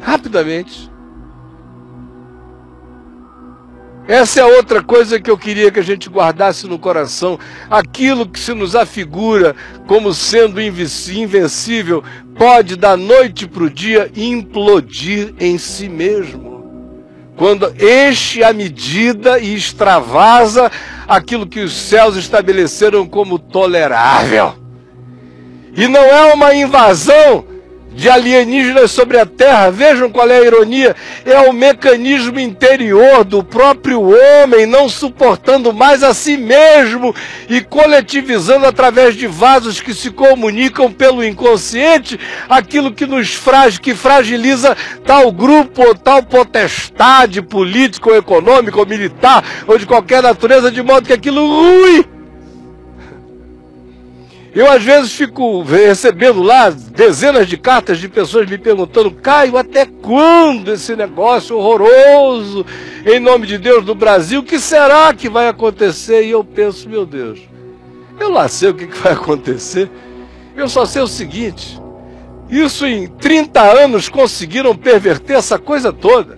A: rapidamente. Essa é outra coisa que eu queria que a gente guardasse no coração. Aquilo que se nos afigura como sendo invencível pode, da noite para o dia, implodir em si mesmo. Quando enche a medida e extravasa aquilo que os céus estabeleceram como tolerável. E não é uma invasão de alienígenas sobre a Terra. Vejam qual é a ironia. É o mecanismo interior do próprio homem não suportando mais a si mesmo e coletivizando através de vasos que se comunicam pelo inconsciente aquilo que que fragiliza tal grupo ou tal potestade política ou econômica ou militar ou de qualquer natureza, de modo que aquilo rui. Eu às vezes fico recebendo lá dezenas de cartas de pessoas me perguntando: Caio, até quando esse negócio horroroso, em nome de Deus, no Brasil, o que será que vai acontecer? E eu penso, meu Deus, eu lá sei o que vai acontecer. Eu só sei o seguinte: isso em 30 anos conseguiram perverter essa coisa toda.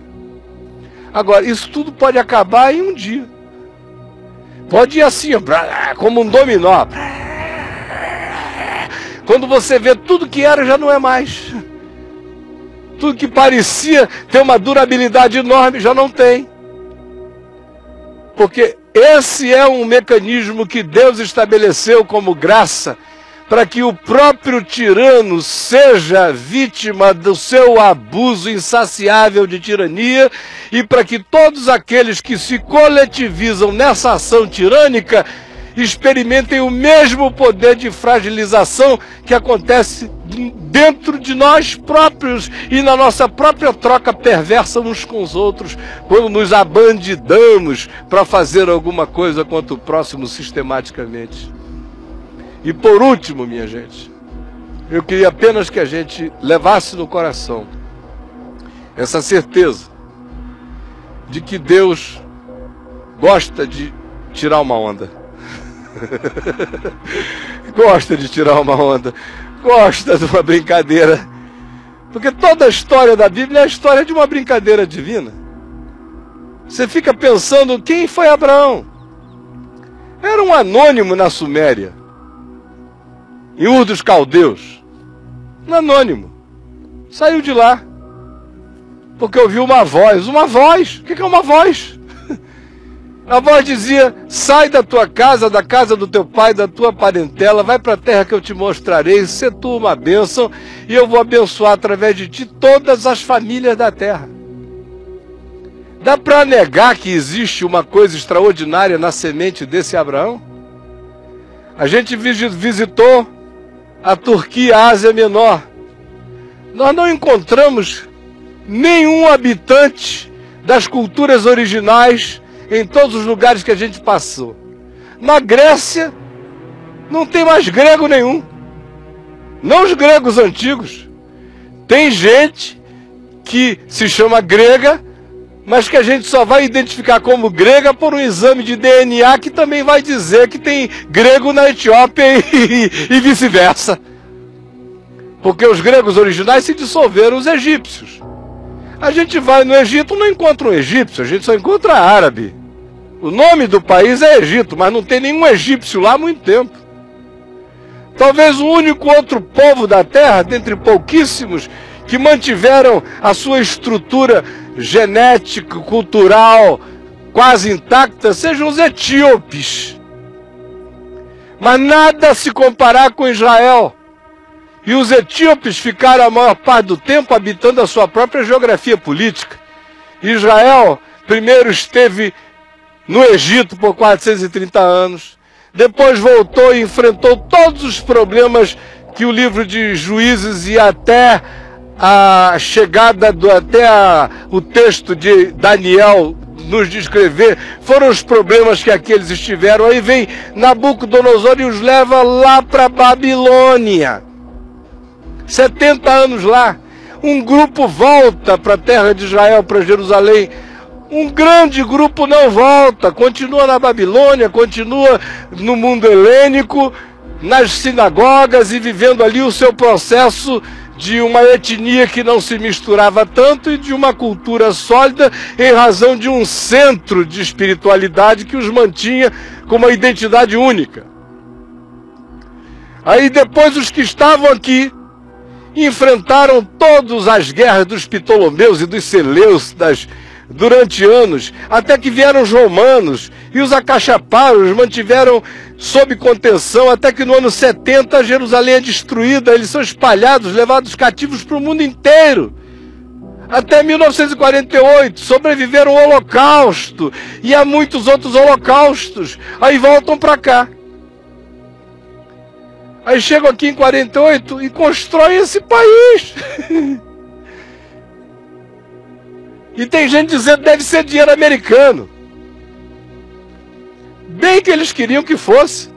A: Agora, isso tudo pode acabar em um dia. Pode ir assim, como um dominó. Quando você vê tudo que era já não é mais. Tudo que parecia ter uma durabilidade enorme já não tem. Porque esse é um mecanismo que Deus estabeleceu como graça para que o próprio tirano seja vítima do seu abuso insaciável de tirania e para que todos aqueles que se coletivizam nessa ação tirânica experimentem o mesmo poder de fragilização que acontece dentro de nós próprios e na nossa própria troca perversa uns com os outros, quando nos abandidamos para fazer alguma coisa contra o próximo sistematicamente. E por último, minha gente, eu queria apenas que a gente levasse no coração essa certeza de que Deus gosta de tirar uma onda. Gosta de tirar uma onda, gosta de uma brincadeira, porque toda a história da Bíblia é a história de uma brincadeira divina. Você fica pensando, quem foi Abraão? Era um anônimo na Suméria, em Ur dos Caldeus, um anônimo, saiu de lá, porque ouviu uma voz. Uma voz? O que é uma voz? A voz dizia: sai da tua casa, da casa do teu pai, da tua parentela, vai para a terra que eu te mostrarei, sê tu uma bênção, e eu vou abençoar através de ti todas as famílias da terra. Dá para negar que existe uma coisa extraordinária na semente desse Abraão? A gente visitou a Turquia, a Ásia Menor. Nós não encontramos nenhum habitante das culturas originais em todos os lugares que a gente passou. Na Grécia, não tem mais grego nenhum. Não os gregos antigos. Tem gente que se chama grega, mas que a gente só vai identificar como grega por um exame de DNA que também vai dizer que tem grego na Etiópia e vice-versa. Porque os gregos originais se dissolveram os egípcios. A gente vai no Egito, não encontra um egípcio, a gente só encontra árabe. O nome do país é Egito, mas não tem nenhum egípcio lá há muito tempo. Talvez o único outro povo da terra, dentre pouquíssimos, que mantiveram a sua estrutura genética, cultural, quase intacta, sejam os etíopes. Mas nada se comparar com Israel. E os etíopes ficaram a maior parte do tempo habitando a sua própria geografia política. Israel primeiro esteve no Egito por 430 anos, depois voltou e enfrentou todos os problemas que o livro de Juízes e até a chegada, o texto de Daniel nos descrever, foram os problemas que aqueles estiveram. Aí vem Nabucodonosor e os leva lá para a Babilônia. 70 anos lá. Um grupo volta para a terra de Israel, para Jerusalém. Um grande grupo não volta, continua na Babilônia, continua no mundo helênico, nas sinagogas e vivendo ali o seu processo de uma etnia que não se misturava tanto e de uma cultura sólida em razão de um centro de espiritualidade que os mantinha com uma identidade única. Aí depois os que estavam aqui enfrentaram todas as guerras dos Ptolomeus e dos Seleucidas durante anos, até que vieram os romanos e os acachaparam, os mantiveram sob contenção, até que no ano 70 Jerusalém é destruída, eles são espalhados, levados cativos para o mundo inteiro. Até 1948, sobreviveram ao Holocausto e a muitos outros holocaustos, aí voltam para cá. Aí chegam aqui em 48 e constroem esse país. E tem gente dizendo que deve ser dinheiro americano. Bem que eles queriam que fosse.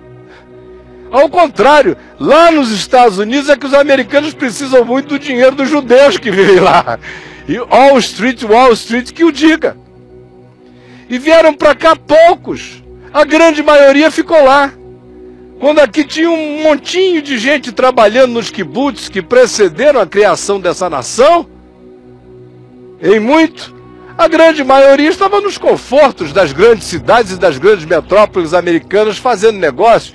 A: Ao contrário, lá nos Estados Unidos é que os americanos precisam muito do dinheiro dos judeus que vivem lá. E Wall Street que o diga. E vieram para cá poucos. A grande maioria ficou lá. Quando aqui tinha um montinho de gente trabalhando nos kibbutz que precederam a criação dessa nação, em muito, a grande maioria estava nos confortos das grandes cidades e das grandes metrópoles americanas fazendo negócios.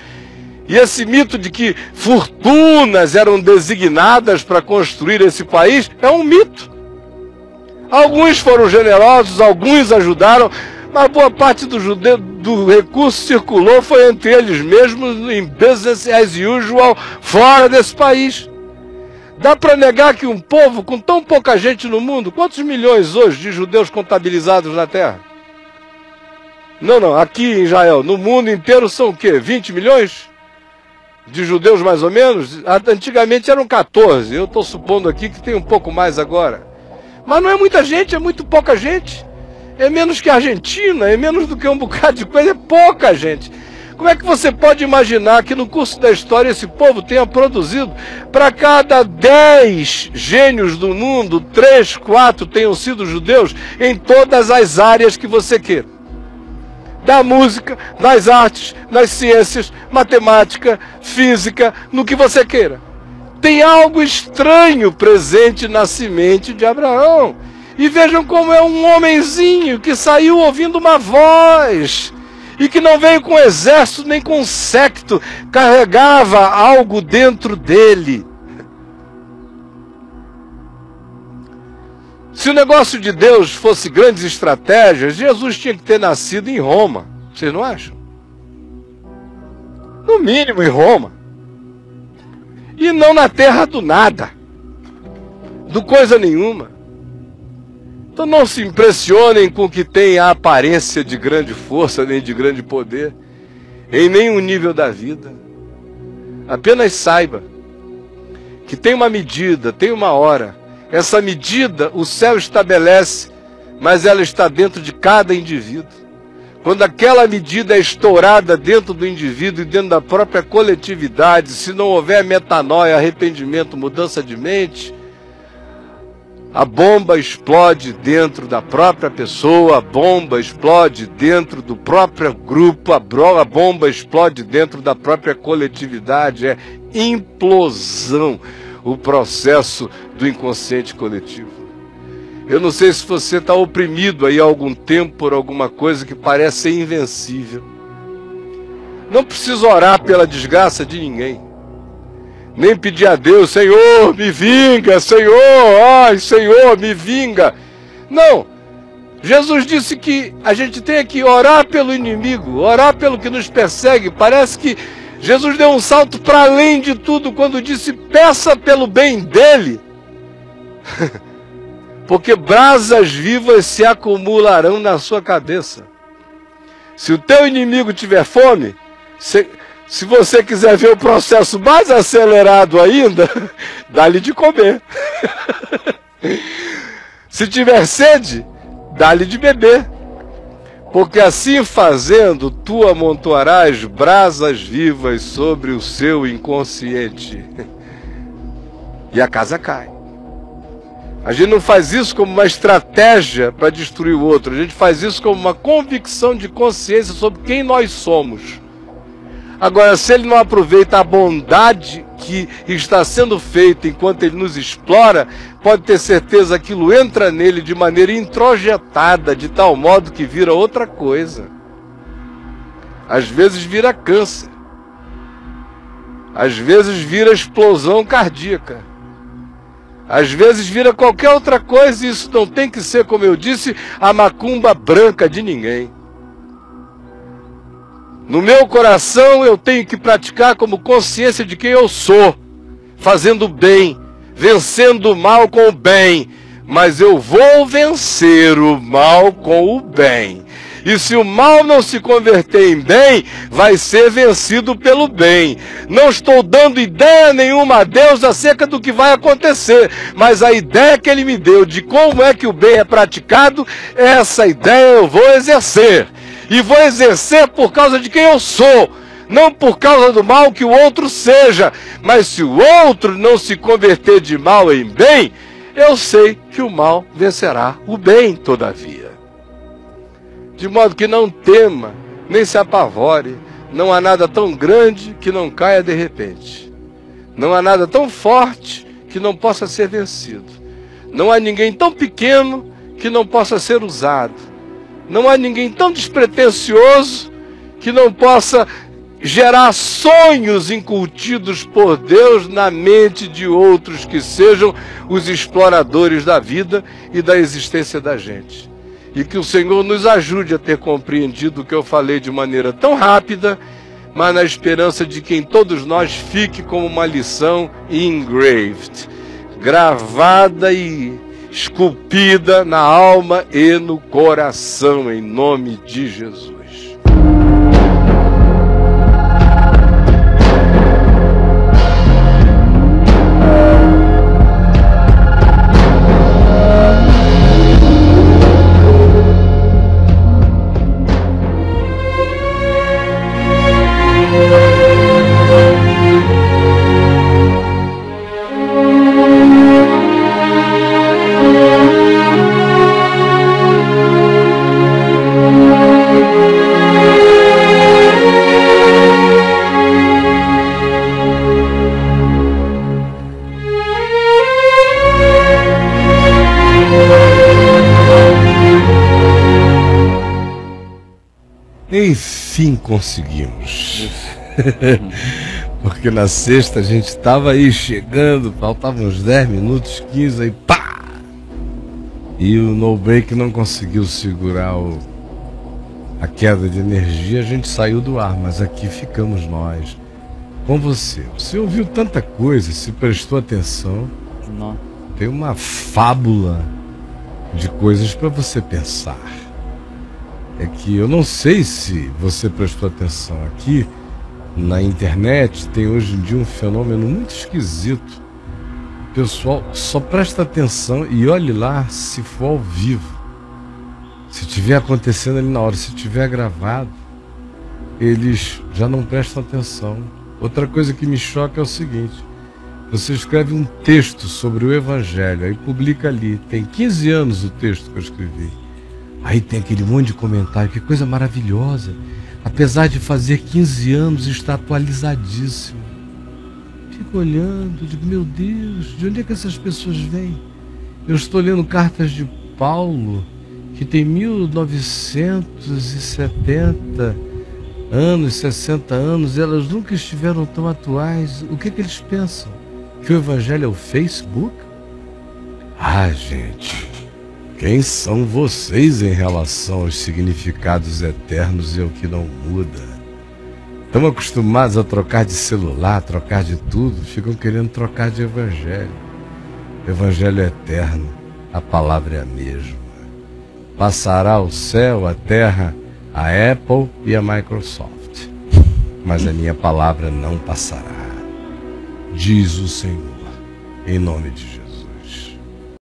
A: E esse mito de que fortunas eram designadas para construir esse país é um mito. Alguns foram generosos, alguns ajudaram, mas boa parte do recurso circulou foi entre eles mesmos em business as usual fora desse país. Dá para negar que um povo com tão pouca gente no mundo, quantos milhões hoje de judeus contabilizados na Terra? Não, aqui em Israel, no mundo inteiro são o quê? 20 milhões de judeus mais ou menos? Antigamente eram 14, eu estou supondo aqui que tem um pouco mais agora. Mas não é muita gente, é muito pouca gente. É menos que a Argentina, é menos do que um bocado de coisa, é pouca gente. Como é que você pode imaginar que no curso da história esse povo tenha produzido, para cada 10 gênios do mundo, 3, 4 tenham sido judeus em todas as áreas que você queira? Da música, nas artes, nas ciências, matemática, física, no que você queira. Tem algo estranho presente na semente de Abraão. E vejam como é um homenzinho que saiu ouvindo uma voz. E que não veio com exército nem com séquito, carregava algo dentro dele. Se o negócio de Deus fosse grandes estratégias, Jesus tinha que ter nascido em Roma. Vocês não acham? No mínimo em Roma. E não na terra do nada. Do coisa nenhuma. Então não se impressionem com o que tem a aparência de grande força, nem de grande poder, em nenhum nível da vida. Apenas saiba que tem uma medida, tem uma hora. Essa medida o céu estabelece, mas ela está dentro de cada indivíduo. Quando aquela medida é estourada dentro do indivíduo e dentro da própria coletividade, se não houver metanoia, arrependimento, mudança de mente, a bomba explode dentro da própria pessoa, a bomba explode dentro do próprio grupo, a bomba explode dentro da própria coletividade. É implosão o processo do inconsciente coletivo. Eu não sei se você está oprimido aí há algum tempo por alguma coisa que parece ser invencível. Não precisa orar pela desgraça de ninguém. Nem pedir a Deus, Senhor, me vinga, Senhor, ai, Senhor, me vinga. Não. Jesus disse que a gente tem que orar pelo inimigo, orar pelo que nos persegue. Parece que Jesus deu um salto para além de tudo quando disse, peça pelo bem dele. Porque brasas vivas se acumularão na sua cabeça. Se o teu inimigo tiver fome, se você quiser ver o processo mais acelerado ainda, dá-lhe de comer. Se tiver sede, dá-lhe de beber. Porque assim fazendo, tu amontoarás brasas vivas sobre o seu inconsciente. e a casa cai. A gente não faz isso como uma estratégia para destruir o outro. A gente faz isso como uma convicção de consciência sobre quem nós somos. Agora, se ele não aproveita a bondade que está sendo feita enquanto ele nos explora, pode ter certeza que aquilo entra nele de maneira introjetada, de tal modo que vira outra coisa. Às vezes vira câncer. Às vezes vira explosão cardíaca. Às vezes vira qualquer outra coisa, e isso não tem que ser, como eu disse, a macumba branca de ninguém. No meu coração eu tenho que praticar como consciência de quem eu sou, fazendo o bem, vencendo o mal com o bem, mas eu vou vencer o mal com o bem. E se o mal não se converter em bem, vai ser vencido pelo bem. Não estou dando ideia nenhuma a Deus acerca do que vai acontecer, mas a ideia que Ele me deu de como é que o bem é praticado, essa ideia eu vou exercer. E vou exercer por causa de quem eu sou, não por causa do mal que o outro seja. Mas se o outro não se converter de mal em bem, eu sei que o mal vencerá o bem todavia. De modo que não tema, nem se apavore. Não há nada tão grande que não caia de repente. Não há nada tão forte que não possa ser vencido. Não há ninguém tão pequeno que não possa ser usado. Não há ninguém tão despretensioso que não possa gerar sonhos incutidos por Deus na mente de outros que sejam os exploradores da vida e da existência da gente. E que o Senhor nos ajude a ter compreendido o que eu falei de maneira tão rápida, mas na esperança de que em todos nós fique como uma lição engraved, gravada e esculpida na alma e no coração, em nome de Jesus. Enfim conseguimos. Porque na sexta a gente estava aí chegando, faltavam uns 10 minutos, 15, aí pá! E o no break não conseguiu segurar a queda de energia, a gente saiu do ar, mas aqui ficamos nós, com você. Você ouviu tanta coisa, se prestou atenção.
B: Não.
A: Tem uma fábula de coisas para você pensar. É que eu não sei se você prestou atenção aqui, na internet tem hoje em dia um fenômeno muito esquisito. O pessoal só presta atenção e olhe lá se for ao vivo. Se estiver acontecendo ali na hora, se estiver gravado, eles já não prestam atenção. Outra coisa que me choca é o seguinte: você escreve um texto sobre o Evangelho, aí publica ali, tem 15 anos o texto que eu escrevi. Aí tem aquele monte de comentário, que coisa maravilhosa. Apesar de fazer 15 anos, está atualizadíssimo. Fico olhando, digo, meu Deus, de onde é que essas pessoas vêm? Eu estou lendo cartas de Paulo, que tem 1970 anos, 60 anos, elas nunca estiveram tão atuais. O que é que eles pensam? Que o Evangelho é o Facebook? Ah, gente... Quem são vocês em relação aos significados eternos e ao que não muda? Estão acostumados a trocar de celular, trocar de tudo, ficam querendo trocar de evangelho. O evangelho é eterno, a palavra é a mesma. Passará o céu, a terra, a Apple e a Microsoft, mas a minha palavra não passará, diz o Senhor, em nome de Jesus.